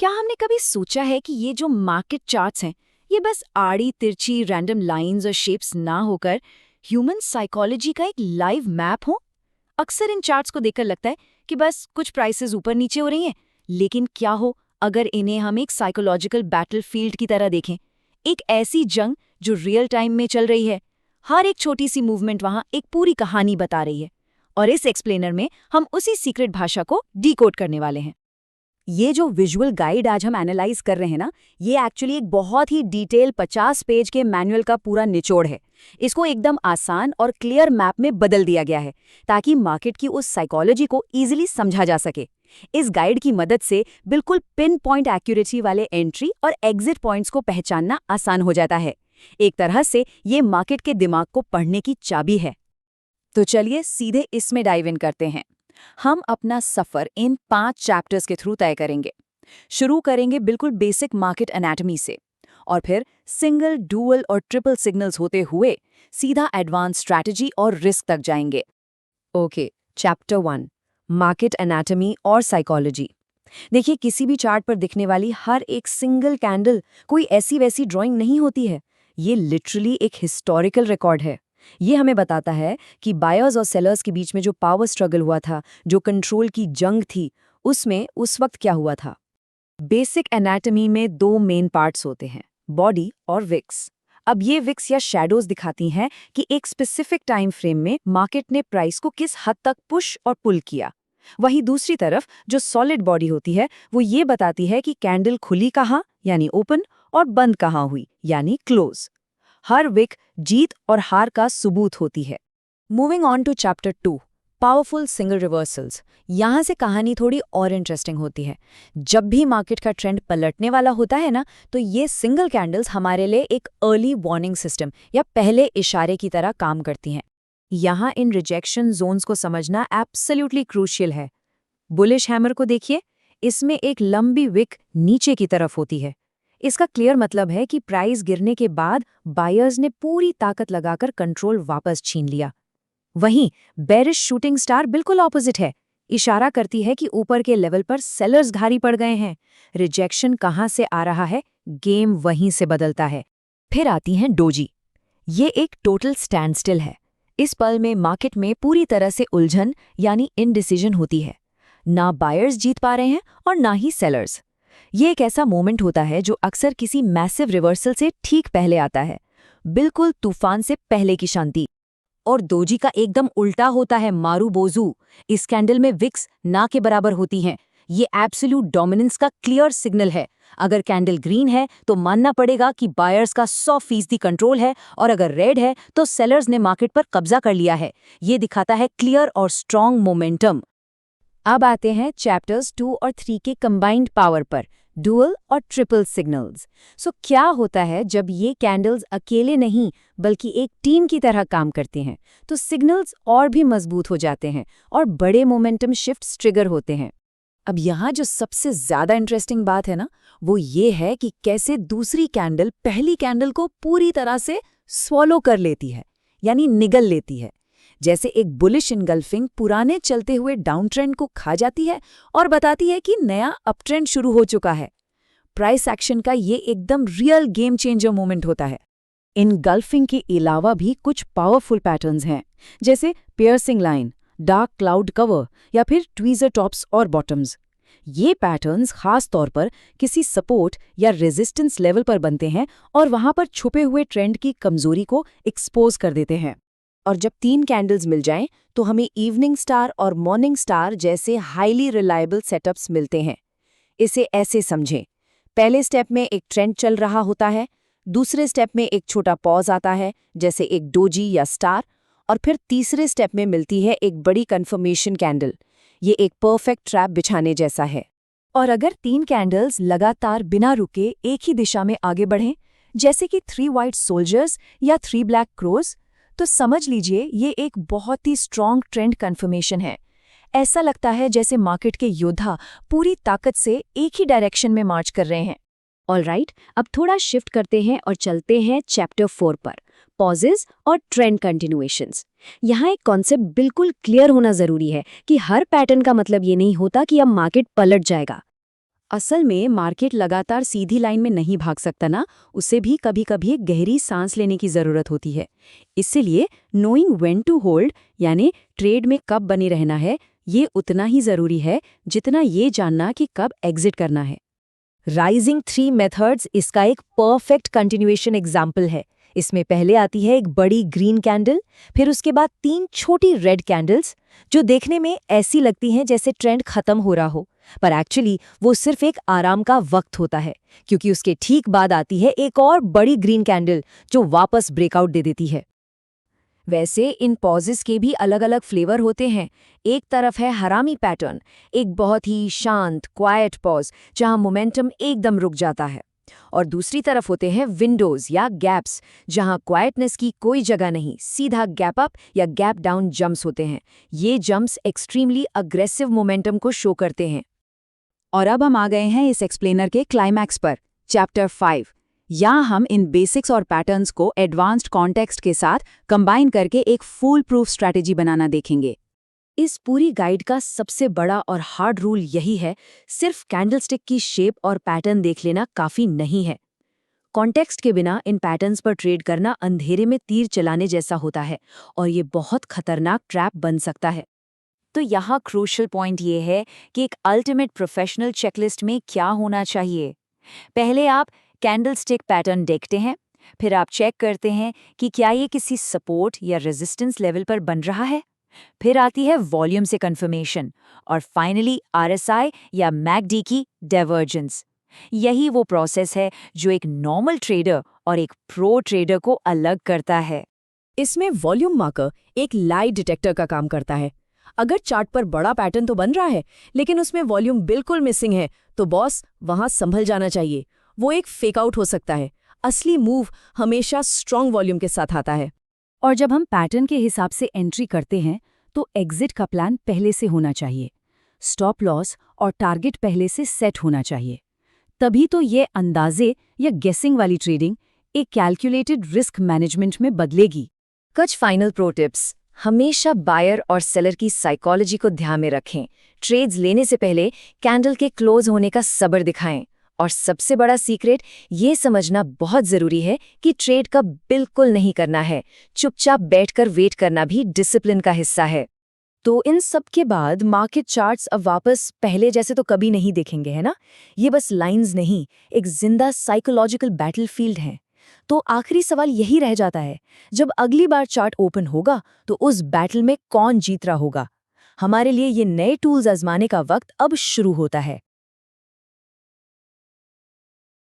क्या हमने कभी सोचा है कि ये जो मार्केट चार्ट्स हैं, ये बस आड़ी तिरछी रैंडम लाइंस और शेप्स ना होकर ह्यूमन साइकोलॉजी का एक लाइव मैप हो? अक्सर इन चार्ट्स को देखकर लगता है कि बस कुछ प्राइसेस ऊपर नीचे हो रही हैं, लेकिन क्या हो अगर इन्हें हम एक साइकोलॉजिकल बैटलफील्ड की तरह देखें, एक ऐसी जंग जो रियल टाइम में चल रही है। हर एक छोटी सी मूवमेंट वहां एक पूरी कहानी बता रही है, और इस एक्सप्लेनर में हम उसी सीक्रेट भाषा को डीकोड करने वाले हैं। ये जो विजुअल गाइड आज हम एनालाइज कर रहे हैं ना, ये एक्चुअली एक बहुत ही डिटेल 50 पेज के मैनुअल का पूरा निचोड़ है। इसको एकदम आसान और क्लियर मैप में बदल दिया गया है ताकि मार्केट की उस साइकोलॉजी को इजीली समझा जा सके। इस गाइड की मदद से बिल्कुल पिन पॉइंट एक्यूरेसी वाले एंट्री और एग्जिट पॉइंट्स को पहचानना आसान हो जाता है। एक तरह से ये मार्केट के दिमाग को पढ़ने की चाबी है। तो चलिए सीधे इसमें डाइव इन करते हैं। हम अपना सफर इन 5 चैप्टर्स के थ्रू तय करेंगे। शुरू करेंगे बिल्कुल बेसिक मार्केट एनाटॉमी से, और फिर सिंगल, डुअल और ट्रिपल सिग्नल्स होते हुए सीधा एडवांस स्ट्रैटेजी और रिस्क तक जाएंगे। ओके, चैप्टर 1, मार्केट एनाटॉमी और साइकोलॉजी। देखिए, किसी भी चार्ट पर दिखने वाली हर एक सिंगल कैंडल कोई ऐसी वैसी ड्राइंग नहीं होती है। ये लिटरली एक हिस्टोरिकल रिकॉर्ड है। ये हमें बताता है कि बायर्स और सेलर्स के बीच में जो पावर स्ट्रगल हुआ था, जो कंट्रोल की जंग थी, उसमें उस वक्त क्या हुआ था। बेसिक एनाटॉमी में 2 मेन पार्ट्स होते हैं, बॉडी और विक्स। अब ये विक्स या शैडोज दिखाती हैं कि एक स्पेसिफिक टाइम फ्रेम में मार्केट ने प्राइस को किस हद तक पुश और पुल किया। वहीं दूसरी तरफ जो सॉलिड बॉडी होती है, वो ये बताती है कि कैंडल खुली कहाँ यानी ओपन, और बंद कहाँ हुई यानी क्लोज। हर विक जीत और हार का सबूत होती है। Moving on to chapter 2, powerful single reversals. यहाँ से कहानी थोड़ी और इंटरेस्टिंग होती है। जब भी मार्केट का ट्रेंड पलटने वाला होता है ना, तो ये सिंगल कैंडल्स हमारे लिए एक अर्ली वार्निंग सिस्टम या पहले इशारे की तरह काम करती हैं। यहाँ इन रिजेक्शन जोन्स को समझना एब्सोल्युटली क्रूशियल है। बुलिश हैमर को देखिए, इसमें एक लंबी विक नीचे की तरफ होती है। इसका क्लियर मतलब है कि प्राइस गिरने के बाद बायर्स ने पूरी ताकत लगाकर कंट्रोल वापस छीन लिया। वहीं बेरिश शूटिंग स्टार बिल्कुल ऑपोजिट है, इशारा करती है कि ऊपर के लेवल पर सेलर्स भारी पड़ गए हैं। रिजेक्शन कहाँ से आ रहा है, गेम वहीं से बदलता है। फिर आती हैं डोजी। ये एक टोटल स्टैंड स्टिल है। इस पल में मार्केट में पूरी तरह से उलझन यानी इनडिसीजन होती है। ना बायर्स जीत पा रहे हैं और ना ही सेलर्स। ये एक ऐसा मोमेंट होता है जो अक्सर किसी मैसिव रिवर्सल से ठीक पहले आता है, बिल्कुल तूफान से पहले की शांति। और दोजी का एकदम उल्टा होता है, मारू बोजू। इस कैंडल में विक्स ना के बराबर होती हैं। ये एब्सोल्यूट डोमिनेंस का क्लियर सिग्नल है। अगर कैंडल ग्रीन है तो मानना पड़ेगा कि बायर्स का 100% कंट्रोल है, और अगर रेड है तो सेलर्स ने मार्केट पर कब्जा कर लिया है। ये दिखाता है क्लियर और स्ट्रॉन्ग मोमेंटम। अब आते हैं चैप्टर्स 2 और 3 के कंबाइंड पावर पर, डुअल और ट्रिपल सिग्नल्स। क्या होता है जब ये कैंडल्स अकेले नहीं बल्कि एक टीम की तरह काम करते हैं, तो सिग्नल्स और भी मजबूत हो जाते हैं और बड़े मोमेंटम शिफ्ट्स ट्रिगर होते हैं। अब यहाँ जो सबसे ज्यादा इंटरेस्टिंग बात है ना, वो ये है कि कैसे दूसरी कैंडल पहली कैंडल को पूरी तरह से स्वॉलो कर लेती है, यानी निगल लेती है। जैसे एक बुलिश इनगल्फिंग पुराने चलते हुए डाउन ट्रेंड को खा जाती है और बताती है कि नया अप ट्रेंड शुरू हो चुका है। प्राइस एक्शन का ये एकदम रियल गेम चेंजर मोमेंट होता है। इनगल्फिंग के अलावा भी कुछ पावरफुल पैटर्न्स हैं, जैसे piercing line, dark cloud cover या फिर ट्वीजर टॉप्स और बॉटम्स। ये पैटर्न्स खास तौर पर किसी सपोर्ट या रेजिस्टेंस लेवल पर बनते हैं और वहां पर छुपे हुए ट्रेंड की कमजोरी को एक्सपोज कर देते हैं। और जब 3 कैंडल्स मिल जाएं, तो हमें इवनिंग स्टार और मॉर्निंग स्टार जैसे हाईली रिलायबल सेटअप्स मिलते हैं। इसे ऐसे समझें, पहले स्टेप में एक ट्रेंड चल रहा होता है, दूसरे स्टेप में एक छोटा पॉज आता है जैसे एक डोजी या स्टार, और फिर तीसरे स्टेप में मिलती है एक बड़ी कन्फर्मेशन कैंडल। ये एक परफेक्ट ट्रैप बिछाने जैसा है। और अगर 3 कैंडल्स लगातार बिना रुके एक ही दिशा में आगे बढ़ें, जैसे कि 3 व्हाइट सोल्जर्स या 3 ब्लैक क्रोज, तो समझ लीजिए ये एक बहुत ही स्ट्रॉन्ग ट्रेंड कन्फर्मेशन है। ऐसा लगता है जैसे मार्केट के योद्धा पूरी ताकत से एक ही डायरेक्शन में मार्च कर रहे हैं। ऑलराइट, अब थोड़ा शिफ्ट करते हैं और चलते हैं चैप्टर 4 पर, पॉजेज और ट्रेंड कंटिन्यूएशंस। यहाँ एक कॉन्सेप्ट बिल्कुल क्लियर होना जरूरी है कि हर पैटर्न का मतलब ये नहीं होता कि अब मार्केट पलट जाएगा। असल में मार्केट लगातार सीधी लाइन में नहीं भाग सकता ना, उसे भी कभी-कभी एक गहरी सांस लेने की ज़रूरत होती है। इसीलिए नोइंग व्हेन टू होल्ड यानी ट्रेड में कब बने रहना है, ये उतना ही ज़रूरी है जितना ये जानना कि कब एग्जिट करना है। राइजिंग 3 मेथड्स इसका एक परफेक्ट कंटिन्यूएशन एग्जाम्पल है। इसमें पहले आती है एक बड़ी ग्रीन कैंडल, फिर उसके बाद 3 छोटी रेड कैंडल्स, जो देखने में ऐसी लगती हैं जैसे ट्रेंड खत्म हो रहा हो, पर एक्चुअली वो सिर्फ एक आराम का वक्त होता है, क्योंकि उसके ठीक बाद आती है एक और बड़ी ग्रीन कैंडल जो वापस ब्रेकआउट दे देती है। वैसे इन पॉजेस के भी अलग अलग फ्लेवर होते हैं। एक तरफ है हरामी पैटर्न, एक बहुत ही शांत क्वाइट पॉज जहां मोमेंटम एकदम रुक जाता है, और दूसरी तरफ होते हैं विंडोज या गैप्स, जहां क्वाइटनेस की कोई जगह नहीं, सीधा गैप अप या गैप डाउन जंप्स होते हैं। ये जंप्स एक्सट्रीमली अग्रेसिव मोमेंटम को शो करते हैं। और अब हम आ गए हैं इस एक्सप्लेनर के क्लाइमैक्स पर, चैप्टर 5। यहाँ हम इन बेसिक्स और पैटर्न्स को एडवांस्ड कॉन्टेक्स्ट के साथ कंबाइन करके एक फुल प्रूफ स्ट्रैटेजी बनाना देखेंगे। इस पूरी गाइड का सबसे बड़ा और हार्ड रूल यही है, सिर्फ कैंडलस्टिक की शेप और पैटर्न देख लेना काफी नहीं है। कॉन्टेक्स्ट के बिना इन पैटर्न्स पर ट्रेड करना अंधेरे में तीर चलाने जैसा होता है, और ये बहुत खतरनाक ट्रैप बन सकता है। तो यहाँ क्रूशियल पॉइंट ये है कि एक अल्टीमेट प्रोफेशनल चेकलिस्ट में क्या होना चाहिए। पहले आप कैंडलस्टिक पैटर्न देखते हैं, फिर आप चेक करते हैं कि क्या ये किसी सपोर्ट या रेजिस्टेंस लेवल पर बन रहा है। फिर आती है वॉल्यूम से कंफर्मेशन, और फाइनली आरएसआई या मैकडी की डाइवर्जेंस। यही वो प्रोसेस है जो एक नॉर्मल ट्रेडर और एक प्रो ट्रेडर को अलग करता है। इसमें वॉल्यूम मार्कर एक लाई डिटेक्टर का काम करता है। अगर चार्ट पर बड़ा पैटर्न तो बन रहा है, लेकिन उसमें वॉल्यूम बिल्कुल मिसिंग है, तो बॉस वहां संभल जाना चाहिए। वो एक फेक आउट हो सकता है। असली मूव हमेशा स्ट्रॉन्ग वॉल्यूम के साथ आता है। और जब हम पैटर्न के हिसाब से एंट्री करते हैं, तो एग्जिट का प्लान पहले से होना चाहिए। स्टॉप लॉस और टारगेट पहले से सेट होना चाहिए। तभी तो ये अंदाजे या गेसिंग वाली ट्रेडिंग एक कैलकुलेटेड रिस्क मैनेजमेंट में बदलेगी। कुछ फाइनल प्रो टिप्स। हमेशा बायर और सेलर की साइकोलॉजी को ध्यान में रखें। ट्रेड्स लेने से पहले कैंडल के क्लोज होने का सब्र दिखाएं। और सबसे बड़ा सीक्रेट ये समझना बहुत जरूरी है कि ट्रेड का बिल्कुल नहीं करना है। चुपचाप बैठकर वेट करना भी डिसिप्लिन का हिस्सा है। तो इन सब के बाद मार्केट चार्ट्स अब वापस पहले जैसे तो कभी नहीं देखेंगे, है ना? ये बस लाइंस नहीं, एक जिंदा साइकोलॉजिकल बैटलफील्ड है। तो आखिरी सवाल यही रह जाता है, जब अगली बार चार्ट ओपन होगा तो उस बैटल में कौन जीत रहा होगा? हमारे लिए ये नए टूल्स आजमाने का वक्त अब शुरू होता है।